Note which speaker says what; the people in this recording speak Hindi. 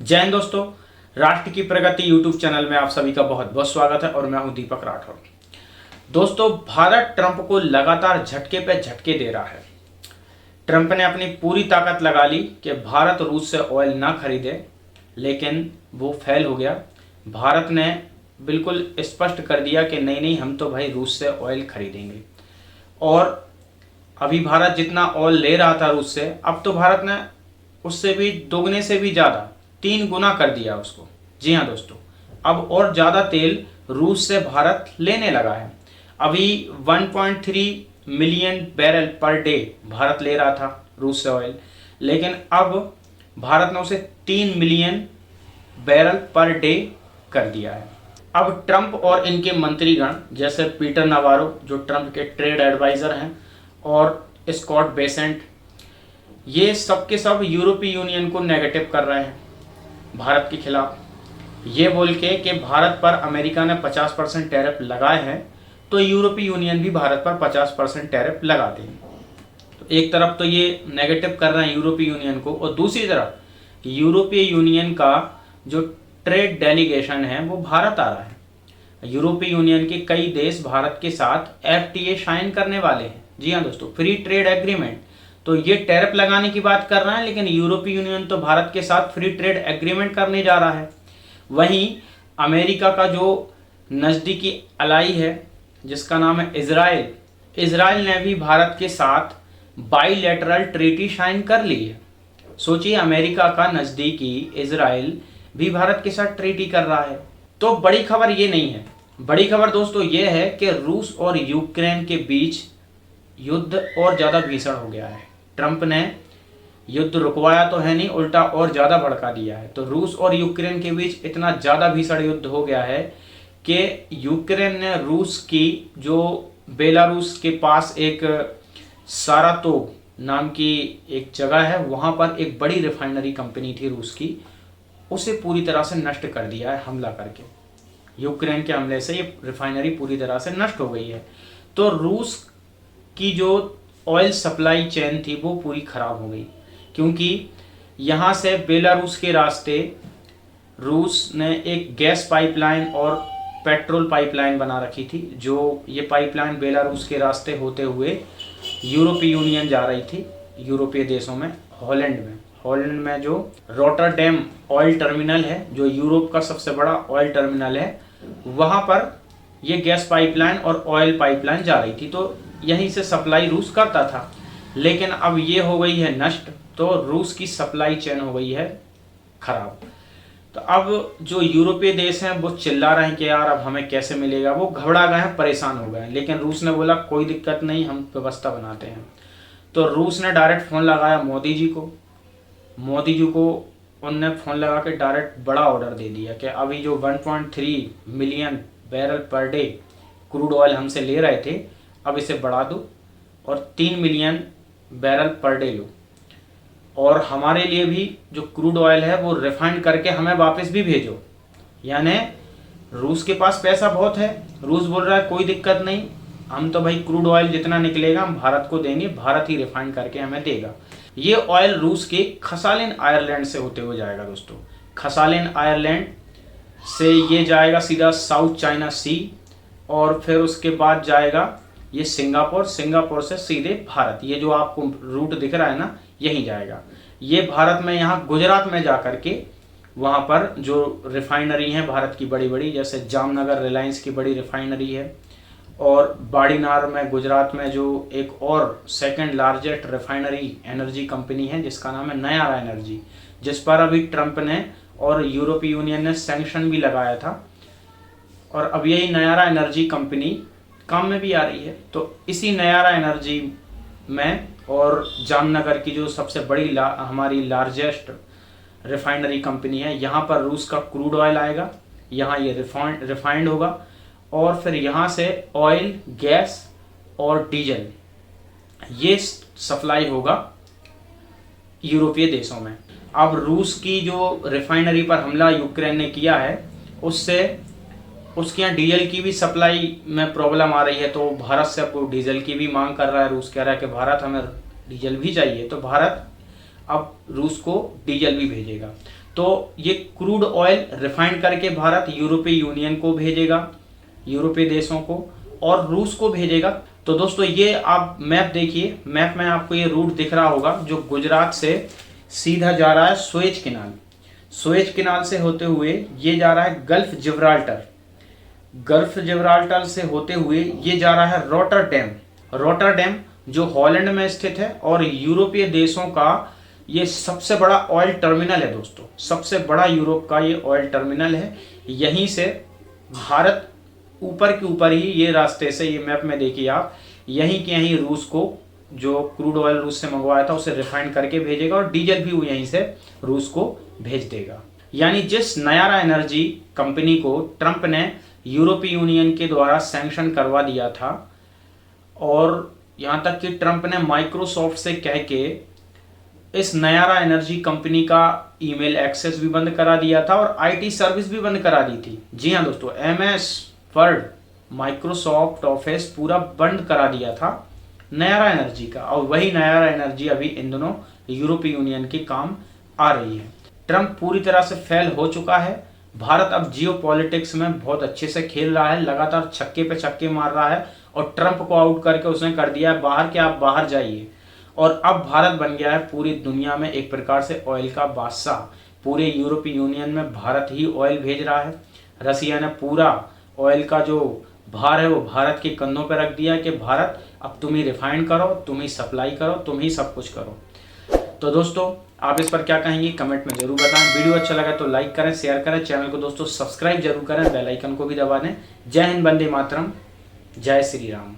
Speaker 1: जय हिंद दोस्तों। राष्ट्र की प्रगति यूट्यूब चैनल में आप सभी का बहुत बहुत स्वागत है और मैं हूं दीपक राठौर। दोस्तों, भारत ट्रंप को लगातार झटके पे झटके दे रहा है। ट्रंप ने अपनी पूरी ताकत लगा ली कि भारत रूस से ऑयल ना खरीदे, लेकिन वो फेल हो गया। भारत ने बिल्कुल स्पष्ट कर दिया कि नहीं नहीं, हम तो भाई रूस से ऑयल खरीदेंगे। और अभी भारत जितना ऑयल ले रहा था रूस से, अब तो भारत ने उससे भी दोगुने से भी ज़्यादा 3 गुना कर दिया उसको। जी हाँ दोस्तों, अब और ज़्यादा तेल रूस से भारत लेने लगा है। अभी 1.3 million barrel per day Bharat ले रहा था रूस से ऑयल, लेकिन अब भारत ने उसे 3 मिलियन बैरल पर डे कर दिया है। अब ट्रंप और इनके मंत्रीगण जैसे पीटर नवारो, जो ट्रंप के ट्रेड एडवाइज़र हैं, और स्कॉट बेसेंट, ये सब के सब यूरोपीय यूनियन को नेगेटिव कर रहे हैं भारत के खिलाफ, ये बोल के कि भारत पर अमेरिका ने 50% टैरिफ लगाए हैं, तो यूरोपीय यूनियन भी भारत पर 50% टैरिफ लगा दें। तो एक तरफ तो ये नेगेटिव कर रहे हैं यूरोपीय यूनियन को, और दूसरी तरफ यूरोपीय यूनियन का जो ट्रेड डेलीगेशन है वो भारत आ रहा है। यूरोपीय यूनियन के कई देश भारत के साथ FTA साइन करने वाले हैं। जी हाँ दोस्तों, फ्री ट्रेड एग्रीमेंट। तो ये टैरिफ लगाने की बात कर रहा है, लेकिन यूरोपीय यूनियन तो भारत के साथ फ्री ट्रेड एग्रीमेंट करने जा रहा है। वहीं अमेरिका का जो नज़दीकी अलाई है जिसका नाम है इजराइल, इजराइल ने भी भारत के साथ बाईलैटरल ट्रीटी साइन कर ली है। सोचिए, अमेरिका का नज़दीकी इजराइल भी भारत के साथ ट्रीटी कर रहा है। तो बड़ी खबर ये नहीं है, बड़ी खबर दोस्तों ये है कि रूस और यूक्रेन के बीच युद्ध और ज़्यादा भीषण हो गया है। ट्रंप ने युद्ध रुकवाया तो है नहीं, उल्टा और ज़्यादा भड़का दिया है। तो रूस और यूक्रेन के बीच इतना ज़्यादा भीषण युद्ध हो गया है कि यूक्रेन ने रूस की, जो बेलारूस के पास एक सारातोव नाम की एक जगह है, वहाँ पर एक बड़ी रिफाइनरी कंपनी थी रूस की, उसे पूरी तरह से नष्ट कर दिया है हमला करके। यूक्रेन के हमले से ये रिफाइनरी पूरी तरह से नष्ट हो गई है। तो रूस की जो ऑयल सप्लाई चेन थी वो पूरी ख़राब हो गई, क्योंकि यहाँ से बेलारूस के रास्ते रूस ने एक गैस पाइपलाइन और पेट्रोल पाइपलाइन बना रखी थी। जो ये पाइपलाइन बेलारूस के रास्ते होते हुए यूरोपीय यूनियन जा रही थी, यूरोपीय देशों में। हॉलैंड में जो रोटरडैम ऑयल टर्मिनल है, जो यूरोप का सबसे बड़ा ऑयल टर्मिनल है, वहाँ पर ये गैस पाइपलाइन और ऑयल पाइपलाइन जा रही थी। तो यहीं से सप्लाई रूस करता था, लेकिन अब ये हो गई है नष्ट, तो रूस की सप्लाई चेन हो गई है खराब। तो अब जो यूरोपीय देश हैं वो चिल्ला रहे हैं कि यार अब हमें कैसे मिलेगा, वो घबरा गए हैं, परेशान हो गए हैं। लेकिन रूस ने बोला कोई दिक्कत नहीं, हम व्यवस्था बनाते हैं। तो रूस ने डायरेक्ट फ़ोन लगाया मोदी जी को। उनने फ़ोन लगा के डायरेक्ट बड़ा ऑर्डर दे दिया कि अभी जो 1.3 million barrel per day crude oil हमसे ले रहे थे, अब इसे बढ़ा दो और 3 मिलियन बैरल पर डे लो, और हमारे लिए भी जो क्रूड ऑयल है वो रिफाइंड करके हमें वापस भी भेजो। यानी रूस के पास पैसा बहुत है, रूस बोल रहा है कोई दिक्कत नहीं, हम तो भाई क्रूड ऑयल जितना निकलेगा हम भारत को देंगे, भारत ही रिफाइंड करके हमें देगा। ये ऑयल रूस के खसालिन आयरलैंड से होते हुए जाएगा दोस्तों। खसालिन आयरलैंड से ये जाएगा सीधा साउथ चाइना सी, और फिर उसके बाद जाएगा ये सिंगापुर से सीधे भारत। ये जो आपको रूट दिख रहा है ना, यहीं जाएगा। ये भारत में यहाँ गुजरात में जा कर के वहाँ पर जो रिफाइनरी हैं भारत की बड़ी बड़ी, जैसे जामनगर रिलायंस की बड़ी रिफाइनरी है, और बाड़ीनार में गुजरात में जो एक और second largest refinery energy company है जिसका नाम है नयारा एनर्जी, जिस पर अभी ट्रंप ने और यूरोपीय यूनियन ने सैंक्शन भी लगाया था, और अब यही नयारा एनर्जी कंपनी काम में भी आ रही है। तो इसी नयारा एनर्जी में और जामनगर की जो सबसे बड़ी हमारी लार्जेस्ट रिफाइनरी कंपनी है, यहाँ पर रूस का क्रूड ऑयल आएगा, यहाँ ये रिफाइंड होगा, और फिर यहाँ से ऑयल, गैस और डीजल ये सप्लाई होगा यूरोपीय देशों में। अब रूस की जो रिफाइनरी पर हमला यूक्रेन ने किया है, उससे उसके यहाँ डीजल की भी सप्लाई में प्रॉब्लम आ रही है। तो भारत से अब डीजल की भी मांग कर रहा है। रूस कह रहा है कि भारत हमें डीजल भी चाहिए, तो भारत अब रूस को डीजल भी भेजेगा। तो तो ये क्रूड ऑयल रिफाइंड करके भारत यूरोपीय यूनियन को भेजेगा, यूरोपीय देशों को, और रूस को भेजेगा। तो दोस्तों ये आप मैप देखिए, मैप में आपको ये रूट दिख रहा होगा जो गुजरात से सीधा जा रहा है सुएज कैनाल, सुएज कैनाल से होते हुए ये जा रहा है गल्फ जिब्राल्टर, गल्फ जिब्राल्टर से होते हुए ये जा रहा है रोटरडैम, रोटरडैम जो हॉलैंड में स्थित है और यूरोपीय देशों का ये सबसे बड़ा ऑयल टर्मिनल है दोस्तों, सबसे बड़ा यूरोप का ये ऑयल टर्मिनल है। यहीं से भारत ऊपर के ऊपर ही ये रास्ते से, ये मैप में देखिए आप, यहीं के यहीं रूस को जो क्रूड ऑयल रूस से मंगवाया था उसे रिफाइंड करके भेजेगा और डीजल भी वो यहीं से रूस को भेज देगा। यानी जिस नयारा एनर्जी कंपनी को ट्रंप ने यूरोपीय यूनियन के द्वारा सैंक्शन करवा दिया था, और यहाँ तक कि ट्रंप ने माइक्रोसॉफ्ट से कह के इस नयारा एनर्जी कंपनी का ईमेल एक्सेस भी बंद करा दिया था और आईटी सर्विस भी बंद करा दी थी। जी हाँ दोस्तों, एमएस वर्ड, माइक्रोसॉफ्ट ऑफिस पूरा बंद करा दिया था नयारा एनर्जी का, और वही नयारा एनर्जी अभी इन दिनों यूरोपीय यूनियन के काम आ रही है। ट्रंप पूरी तरह से फेल हो चुका है। भारत अब जियो पॉलिटिक्स में बहुत अच्छे से खेल रहा है, लगातार छक्के पे छक्के मार रहा है, और ट्रंप को आउट करके उसने कर दिया है बाहर, के आप बाहर जाइए। और अब भारत बन गया है पूरी दुनिया में एक प्रकार से ऑयल का बादशाह। पूरे यूरोपीय यूनियन में भारत ही ऑयल भेज रहा है। रसिया ने पूरा ऑयल का जो भार है वो भारत के कंधों पर रख दिया कि भारत अब तुम ही रिफाइंड करो, तुम ही सप्लाई करो, तुम ही सब कुछ करो। तो दोस्तों आप इस पर क्या कहेंगे कमेंट में जरूर बताएं। वीडियो अच्छा लगा तो लाइक करें, शेयर करें, चैनल को दोस्तों सब्सक्राइब जरूर करें, बेल आइकन को भी दबा दें। जय हिंद, वंदे मातरम, जय श्री राम।